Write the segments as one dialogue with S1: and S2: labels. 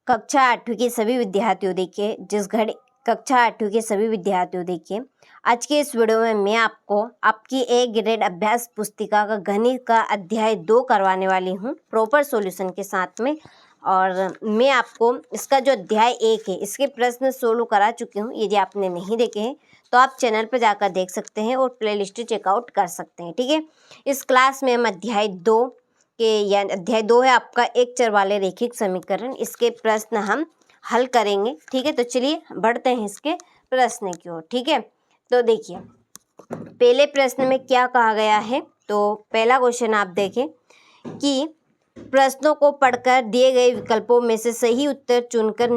S1: कक्षा 8वीं के सभी विद्यार्थियों देखिए आज के इस वीडियो में मैं आपको आपकी ए ग्रेड अभ्यास पुस्तिका का गणित का अध्याय 2 करवाने वाली हूँ प्रॉपर सॉल्यूशन के साथ में। और मैं आपको इसका जो अध्याय 1 है इसके प्रश्न सोल्व करा चुकी हूँ। यदि आपने नहीं देखे हैं तो आप चैनल पर जाकर देख सकते हैं और प्लेलिस्ट चेकआउट कर सकते हैं। ठीक है, इस क्लास में हम अध्याय 2 अध्याय 2 है आपका एक चर वाले रैखिक समीकरण, इसके प्रश्न हम हल करेंगे। ठीक है, तो चलिए बढ़ते हैं इसके प्रश्न की ओर। ठीक है, तो देखिए पहले प्रश्न में क्या कहा गया है। तो पहला क्वेश्चन आप देखें कि प्रश्नों को पढ़कर दिए गए विकल्पों में से सही उत्तर चुनकर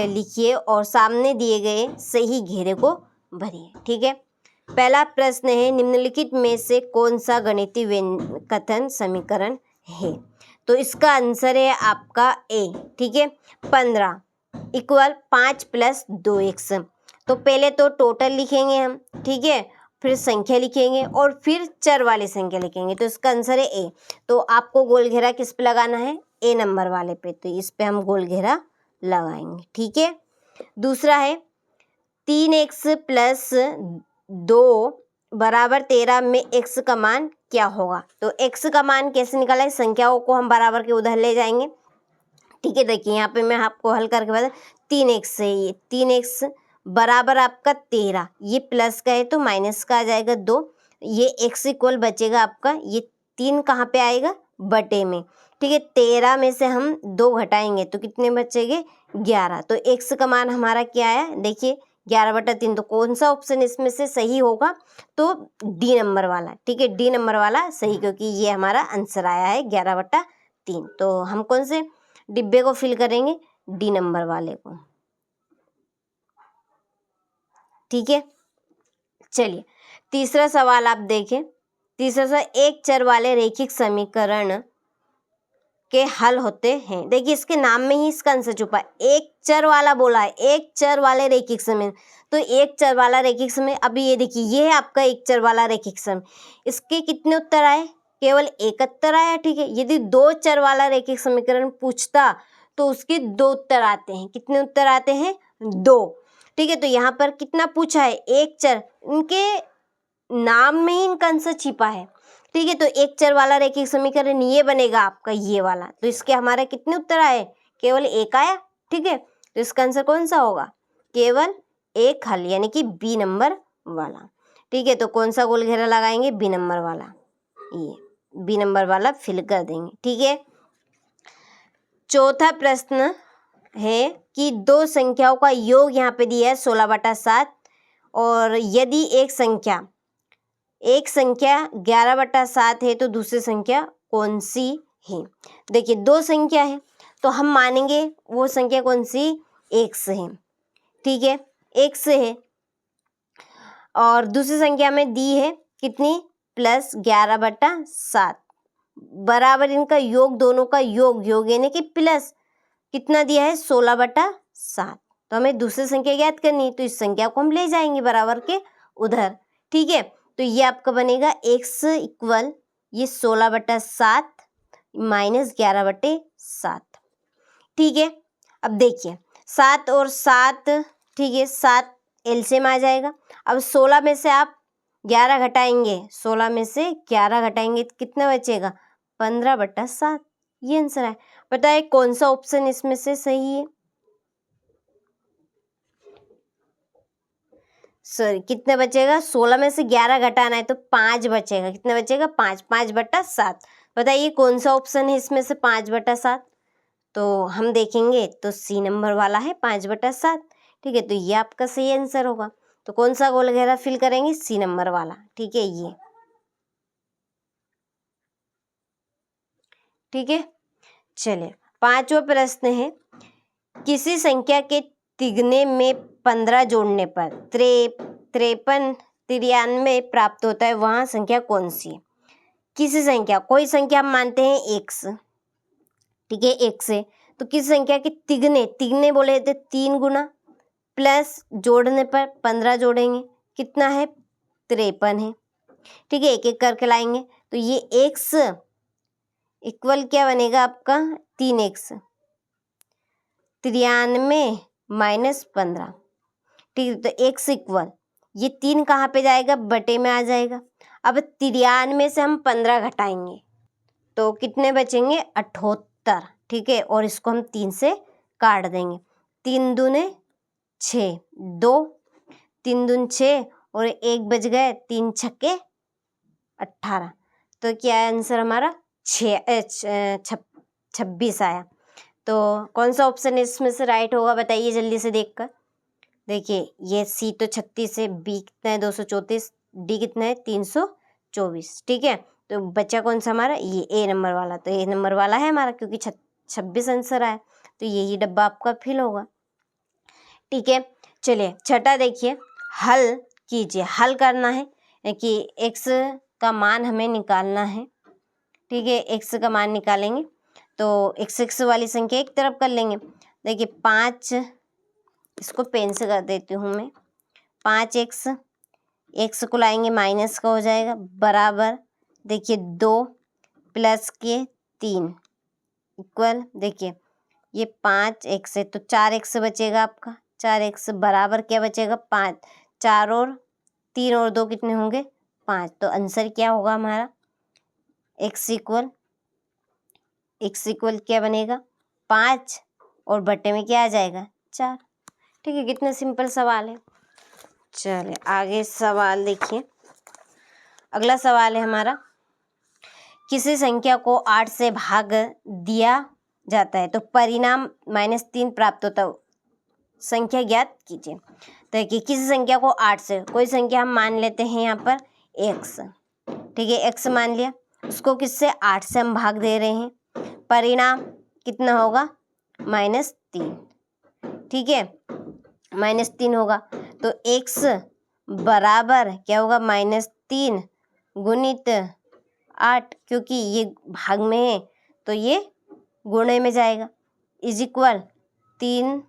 S1: लिखिए और सामने दिए गए सही घेरे को भरिए। ठीक है, पहला प्रश्न है निम्नलिखित में से कौन सा गणितीय कथन समीकरण है। तो इसका आंसर है आपका ए। ठीक है, 15 इक्वल 5 + 2x। तो पहले तो टोटल लिखेंगे हम, ठीक है, फिर संख्या लिखेंगे और फिर चर वाली संख्या लिखेंगे। तो इसका आंसर है ए। तो आपको गोल घेरा किस पे लगाना है, ए नंबर वाले पे, तो इस पे हम गोल घेरा लगाएंगे। ठीक है, दूसरा है 3x + 2 बराबर 13 में x का मान क्या होगा। तो x का मान कैसे निकाला है, संख्याओं को हम बराबर के उधर ले जाएंगे। ठीक है, देखिए यहाँ पे मैं आपको हल करके बता 3x है, ये 3x बराबर आपका 13, ये प्लस का है तो माइनस का आ जाएगा 2, ये x इक्वल बचेगा आपका, ये 3 कहाँ पे आएगा, बटे में। ठीक है, 13 में से हम 2 घटाएंगे तो कितने बचेंगे, 11। तो x का मान हमारा क्या आया, देखिए 11/3। तो कौन सा ऑप्शन इसमें से सही होगा, तो डी नंबर वाला। ठीक है, डी नंबर वाला सही, क्योंकि ये हमारा आंसर आया है 11/3। तो हम कौन से डिब्बे को फिल करेंगे, डी नंबर वाले को। ठीक है, चलिए तीसरा सवाल आप देखें। तीसरा सवाल एक चर वाले रैखिक समीकरण के हल होते हैं। देखिए इसके नाम में ही इसका आंसर छुपा है, एक चर वाला बोला है, एक चर वाले रैखिक समीकरण। तो एक चर वाला रैखिक समीकरण, अभी ये देखिए ये है आपका एक चर वाला रैखिक समीकरण। इसके कितने उत्तर आए, केवल 1 उत्तर आया। ठीक है, यदि 2 चर वाला रैखिक समीकरण पूछता तो उसके 2 उत्तर आते हैं। कितने उत्तर आते हैं, 2। ठीक है, तो यहाँ पर कितना पूछा है, एक चर, इनके नाम में ही इनका आंसर छिपा है। ठीक है, तो एक चर वाला रैखिक समीकरण ये बनेगा आपका ये वाला। तो इसके हमारे कितने उत्तर आए, केवल 1 आया। ठीक है, तो इसका आंसर कौन सा होगा, केवल 1 हल, यानी कि बी नंबर वाला। ठीक है, तो कौन सा गोल घेरा लगाएंगे, बी नंबर वाला, ये बी नंबर वाला फिल कर देंगे। ठीक है, चौथा प्रश्न है कि 2 संख्याओं का योग यहाँ पे दिया है 16/7 और यदि एक संख्या 11/7 है तो दूसरी संख्या कौन सी है। देखिए 2 संख्या है तो हम मानेंगे वो संख्या कौन सी, x है। ठीक है, x है और दूसरी संख्या में दी है कितनी, +11/7 बराबर इनका योग, दोनों का योग यानी कि प्लस कितना दिया है, 16/7। तो हमें दूसरी संख्या ज्ञात करनी है, तो इस संख्या को हम ले जाएंगे बराबर के उधर। ठीक है, तो ये आपका बनेगा x इक्वल ये 16/7 - 11/7। ठीक है, अब देखिए 7 और 7, ठीक है 7 एलसीएम आ जाएगा। अब 16 में से आप 11 घटाएंगे, 16 में से 11 घटाएंगे तो कितना बचेगा, 15/7। ये आंसर है। बताइए कौन सा ऑप्शन इसमें से सही है। सॉरी, कितने बचेगा, 16 में से 11 घटाना है तो 5 बचेगा। कितना बचेगा, 5/7। बताइए कौन सा ऑप्शन है इसमें से 5/7। तो हम देखेंगे तो सी नंबर वाला है 5/7। ठीक है, तो ये आपका सही आंसर होगा। तो कौन सा गोल घेरा फिल करेंगे, सी नंबर वाला। ठीक है, ये ठीक है। चलिए 5वां प्रश्न है किसी संख्या के तिगने में 15 जोड़ने पर 53 93 प्राप्त होता है, वहाँ संख्या कौन सी है। किसी संख्या, कोई संख्या हम मानते हैं x, ठीक है x है, तो किसी संख्या के तिगने बोले थे 3 गुना, प्लस जोड़ने पर 15 जोड़ेंगे, कितना है 53 है। ठीक है, एक एक करके लाएंगे तो ये x इक्वल क्या बनेगा आपका 3x, 93 माइनस 15, ठीक है। तो x इक्वल ये 3 कहाँ पे जाएगा, बटे में आ जाएगा। अब 93 से हम 15 घटाएंगे तो कितने बचेंगे, 78, ठीक है। और इसको हम 3 से काट देंगे, 3 दूने 6, 2, 3 दून 6 और 1 बच गए, 3 छक्के 18। तो क्या है आंसर हमारा, 26 आया। तो कौन सा ऑप्शन इसमें से राइट होगा बताइए जल्दी से देखकर। देखिए ये सी तो 36 है, बी कितना है 234, डी कितना है 324, ठीक है। तो बच्चा कौन सा हमारा, ये ए नंबर वाला। तो ए नंबर वाला है हमारा क्योंकि 26 आंसर आया, तो यही डब्बा आपका फिल होगा, ठीक है। चलिए छठा देखिए, हल कीजिए। हल करना है कि x का मान हमें निकालना है, ठीक है। x का मान निकालेंगे तो x वाली संख्या एक तरफ कर लेंगे। देखिए 5, इसको पेन से कर देती हूँ मैं, 5x, x को लाएंगे माइनस का हो जाएगा, बराबर देखिए 2 प्लस के 3 इक्वल, देखिए ये 5x है तो 4x बचेगा आपका, 4x बराबर क्या बचेगा 5, 4 और 3 और 2 कितने होंगे 5। तो आंसर क्या होगा हमारा, x इक्वल क्या बनेगा 5 और बटे में क्या आ जाएगा 4, ठीक है। कितना सिंपल सवाल है। चलिए आगे सवाल देखिए, अगला सवाल है हमारा, किसी संख्या को 8 से भाग दिया जाता है तो परिणाम -3 प्राप्त होता है, संख्या ज्ञात कीजिए। तो देखिए किसी संख्या को 8 से, कोई संख्या हम मान लेते हैं यहाँ पर x, ठीक है, x मान लिया, उसको किससे 8 से हम भाग दे रहे हैं, परिणाम कितना होगा -3, ठीक है, -3 होगा। तो x बराबर क्या होगा -3 गुणित 8, क्योंकि ये भाग में है तो ये गुणे में जाएगा, इज इक्वल 3,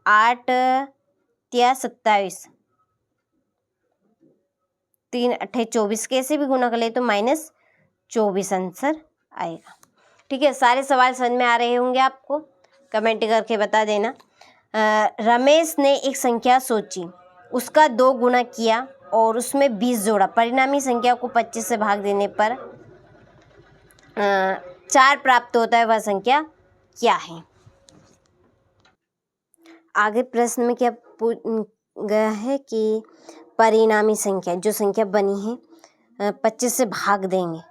S1: 8 या 27, 3 8 24, कैसे भी गुना कर ले तो -24 आंसर आएगा, ठीक है। सारे सवाल समझ में आ रहे होंगे आपको, कमेंट करके बता देना। रमेश ने एक संख्या सोची, उसका 2 गुना किया और उसमें 20 जोड़ा, परिणामी संख्या को 25 से भाग देने पर 4 प्राप्त होता है, वह संख्या क्या है। आगे प्रश्न में क्या गया है कि परिणामी संख्या, जो संख्या बनी है 25 से भाग देंगे,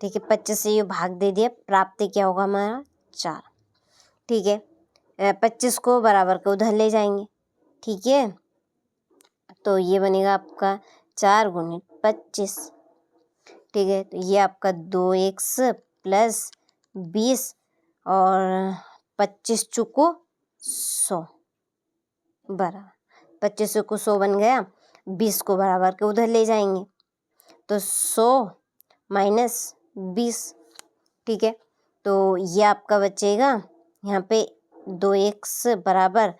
S1: ठीक है, 25 से ये भाग दे दिया, प्राप्त क्या होगा हमारा 4, ठीक है। 25 को बराबर के उधर ले जाएंगे, ठीक है, तो ये बनेगा आपका 4 गुणित 25, ठीक है। तो ये आपका 2x प्लस 20 और 25 चुको 100 बराबर, 25 को 100 बन गया, 20 को बराबर के उधर ले जाएंगे तो 100 माइनस 20, ठीक है। तो ये आपका बचेगा यहाँ पे 2x बराबर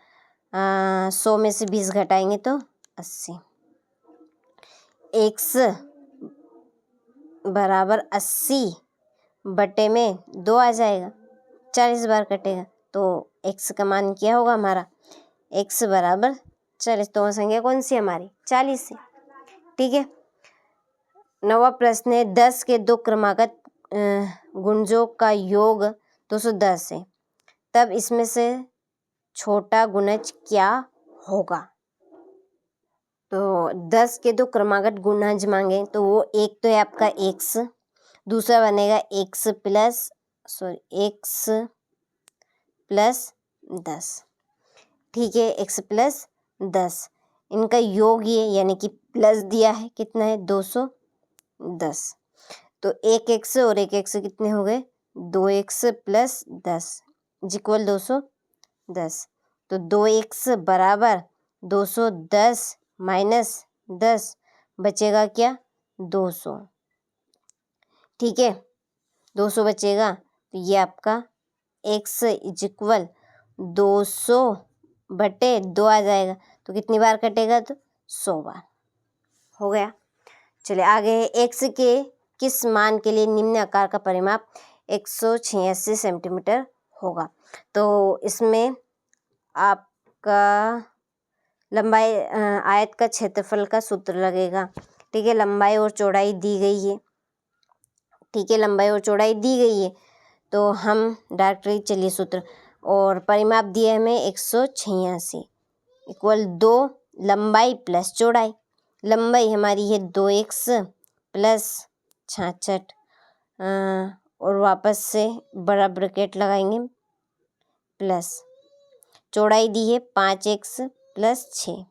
S1: 100 में से 20 घटाएंगे तो 80, x बराबर 80 बटे में 2 आ जाएगा, 40 बार कटेगा तो x का मान क्या होगा हमारा, x बराबर 40। तो संख्या कौन सी हमारी 40 है, ठीक है। 9वां प्रश्न है, 10 के 2 क्रमागत गुणजों का योग 210 है, तब इसमें से छोटा गुणज क्या होगा। तो 10 के 2 क्रमागत गुणज मांगे तो वो एक तो है आपका x, दूसरा बनेगा x प्लस 10, ठीक है, x प्लस 10, इनका योग ये यानी कि प्लस दिया है, कितना है 210, तो एक x और एक x कितने हो गए 2x प्लस 10 इक्वल 210। तो 2x बराबर 210 माइनस 10 बचेगा क्या 200, ठीक है, 200 बचेगा। तो ये आपका x इक्वल 200 बटे 2 आ जाएगा, तो कितनी बार कटेगा तो 100 बार, हो गया। चलिए आगे, x के किस मान के लिए निम्न आकार का परिमाप 186 सेंटीमीटर होगा। तो इसमें आपका लंबाई आयत का क्षेत्रफल का सूत्र लगेगा। ठीक है, लंबाई और चौड़ाई दी गई है। ठीक है, लंबाई और चौड़ाई दी गई है तो हम डायरेक्टली चलिए सूत्र, और परिमाप दिया है हमें 186 इक्वल 2 लंबाई प्लस चौड़ाई। लंबाई हमारी है 2x प्लस 66 और वापस से बड़ा ब्रैकेट लगाएंगे प्लस चौड़ाई दी है 5x प्लस 6।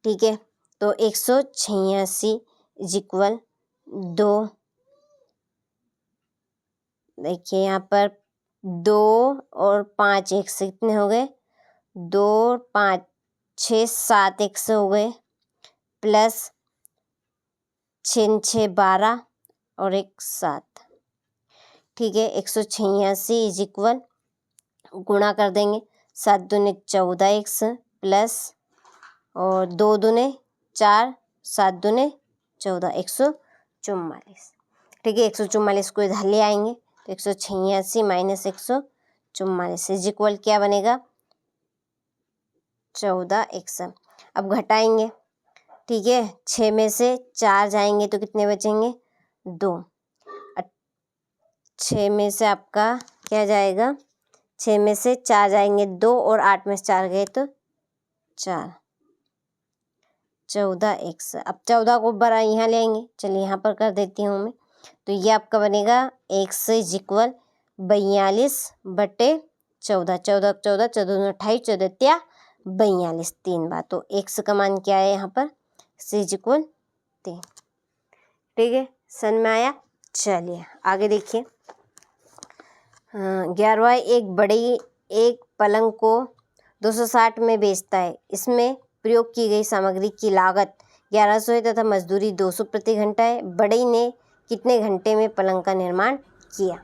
S1: ठीक है, तो 186 इज इक्वल 2, देखिए यहाँ पर 2 और 5x कितने हो गए, 2 5 6 7x हो गए प्लस 6 6 12 और 1 7। ठीक है, 186 इज इक्वल गुणा कर देंगे 7 दूने 14x प्लस और 2 दूने 4 7 दूने 14 144। ठीक है, 144 को इधर ले आएंगे तो 186 माइनस 144 इज इक्वल क्या बनेगा 14x। अब घटाएंगे। ठीक है, 6 में से 4 जाएंगे तो कितने बचेंगे 2। 6 में से आपका क्या जाएगा, 6 में से 4 जाएंगे 2 और 8 में से 4 गए तो 4, 14x। अब 14 को बड़ा यहाँ ले आएंगे, चलिए यहाँ पर कर देती हूँ मैं, तो ये आपका बनेगा x इज इक्वल 42/14। 14 14 14 28 14 त्या 42 3 बार, तो x का मान क्या है यहाँ पर x इज इक्वल 3। ठीक है, समझ में आया। चलिए आगे देखिए। 11वां एक पलंग को 260 में बेचता है। इसमें प्रयोग की गई सामग्री की लागत 1100 है तथा मजदूरी 200 प्रति घंटा है। बढ़ई ने कितने घंटे में पलंग का निर्माण किया।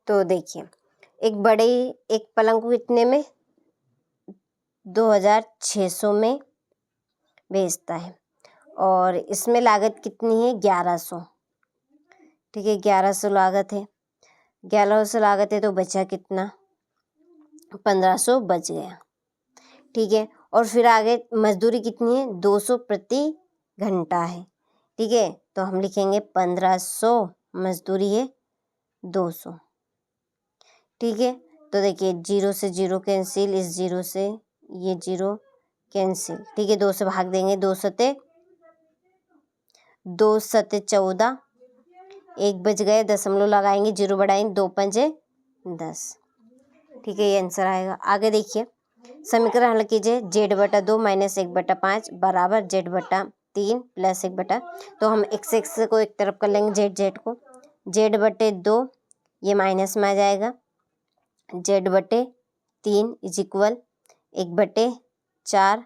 S1: तो देखिए, एक बढ़ई एक पलंग को कितने में 2600 में बेचता है और इसमें लागत कितनी है 1100। ठीक है, 1100 लागत है, 1100 लागत है तो बचा कितना 1500 बच गया। ठीक है, और फिर आगे मजदूरी कितनी है 200 प्रति घंटा है। ठीक है, तो हम लिखेंगे 1500 मजदूरी है 200। ठीक है, तो देखिए 0 से 0 कैंसिल, इस 0 से ये 0 कैंसिल। ठीक है, 2 से भाग देंगे, 2 सते 14, 1 बच गए, दशमलव लगाएंगे, 0 बढ़ाएंगे, 2 पंजे 10। ठीक है, ये आंसर आएगा। आगे देखिए, समीकरण हल कीजिए। z/2 माइनस 1/5 बराबर z/3 प्लस 1/, तो हम x को एक तरफ कर लेंगे, z को, z/2 ये माइनस में आ जाएगा, z/3 इज इक्वल 1/4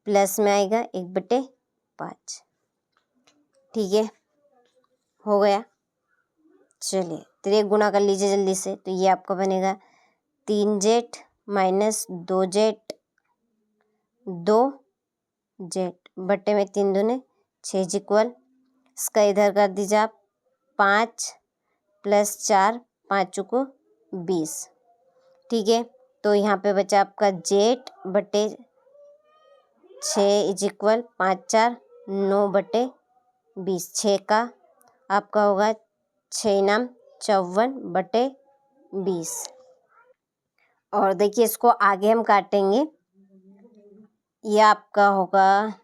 S1: प्लस में आएगा 1/5। ठीक है, हो गया। चलिए 3 गुणा कर लीजिए जल्दी से, तो ये आपका बनेगा 3z माइनस 2z 2z बट्टे में 3 दूने 6 इक्वल, इसका इधर कर दीजिए आप 5 प्लस 4 5 को 20। ठीक है, तो यहाँ पे बचा आपका z/6 इज इक्वल 5 4 9/20। 6 का आपका होगा 6 नाम 54/20। और देखिए इसको आगे हम काटेंगे, ये आपका होगा,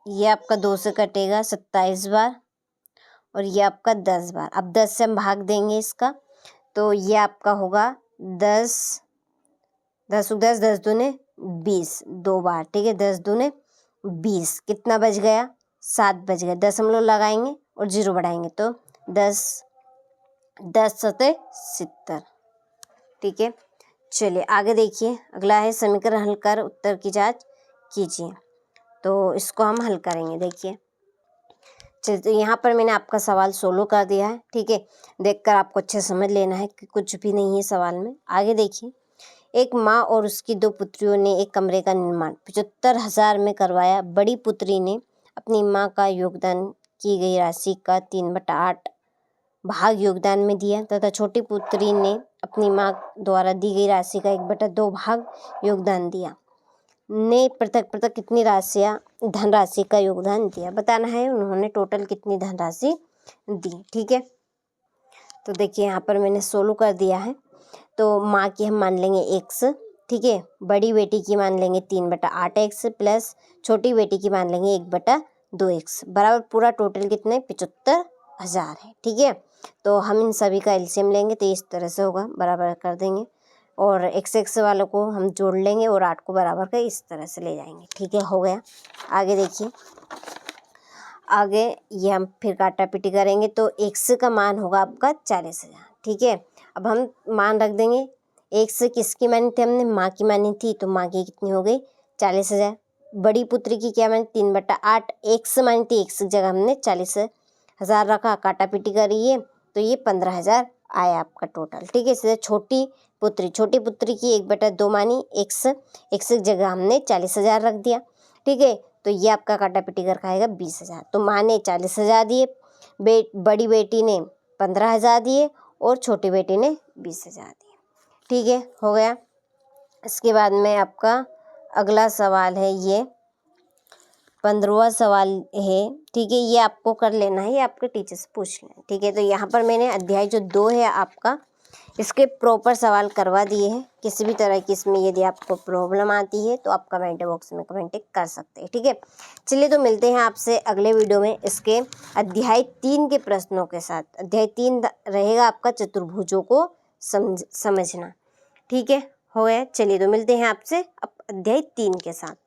S1: ये आपका 2 से कटेगा 27 बार और ये आपका 10 बार। अब 10 से हम भाग देंगे इसका, तो ये आपका होगा 10 10 10 दूने 20 2 बार। ठीक है, 10 दूने 20, कितना बच गया 7 बच गया, दशमलव लगाएंगे और 0 बढ़ाएंगे तो 10 10 सते 70। ठीक है, चलिए आगे देखिए। अगला है समीकरण हल कर उत्तर की जांच कीजिए, तो इसको हम हल करेंगे। देखिए चलिए, तो यहाँ पर मैंने आपका सवाल सोल्व कर दिया है। ठीक है, देखकर आपको अच्छे समझ लेना है कि कुछ भी नहीं है सवाल में। आगे देखिए, एक माँ और उसकी 2 पुत्रियों ने एक कमरे का निर्माण 75,000 में करवाया। बड़ी पुत्री ने अपनी माँ का योगदान की गई राशि का 3/8 भाग योगदान में दिया तथा छोटी पुत्री ने अपनी माँ द्वारा दी गई राशि का 1/2 भाग योगदान दिया। ने पृथक पृथक कितनी राशियाँ धनराशि का योगदान दिया, बताना है उन्होंने टोटल कितनी धनराशि दी। ठीक है, तो देखिए यहाँ पर मैंने सोल्व कर दिया है। तो माँ की हम मान लेंगे x, ठीक है, बड़ी बेटी की मान लेंगे 3/8x प्लस छोटी बेटी की मान लेंगे 1/2x बराबर पूरा टोटल कितने 75,000 है। ठीक है, तो हम इन सभी का एलसीएम लेंगे तो इस तरह से होगा, बराबर कर देंगे और x वालों को हम जोड़ लेंगे और 8 को बराबर कर इस तरह से ले जाएंगे। ठीक है, हो गया। आगे देखिए, आगे ये हम फिर काटा पीटी करेंगे तो x का मान होगा आपका 40,000। ठीक है, अब हम मान रख देंगे। x किसकी मानी थी हमने, माँ की मानी थी, तो माँ की कितनी हो गई 40,000। बड़ी पुत्री की क्या मानी 3/8 x मानी थी, x की जगह हमने 40,000 रखा, काटा पीटी करिए तो ये 15,000 आया आपका टोटल। ठीक है, सीधे छोटी पुत्री की 1/2 मानी x की जगह हमने 40,000 रख दिया। ठीक है, तो ये आपका काटा पीटी कर खाएगा 20,000। तो माँ ने 40,000 दिए, बड़ी बेटी ने 15,000 दिए और छोटी बेटी ने 20,000 दिए। ठीक है, हो गया। इसके बाद में आपका अगला सवाल है, ये 15वां सवाल है। ठीक है, ये आपको कर लेना है, ये आपके टीचर से पूछ लें। ठीक है, तो यहाँ पर मैंने अध्याय जो 2 है आपका, इसके प्रॉपर सवाल करवा दिए हैं। किसी भी तरह की इसमें यदि आपको प्रॉब्लम आती है तो आप कमेंट बॉक्स में कमेंट कर सकते हैं। ठीक है, चलिए तो मिलते हैं आपसे अगले वीडियो में इसके अध्याय 3 के प्रश्नों के साथ। अध्याय 3 रहेगा आपका चतुर्भुजों को समझना। ठीक है, हो गया। चलिए तो मिलते हैं आपसे अब अध्याय 3 के साथ।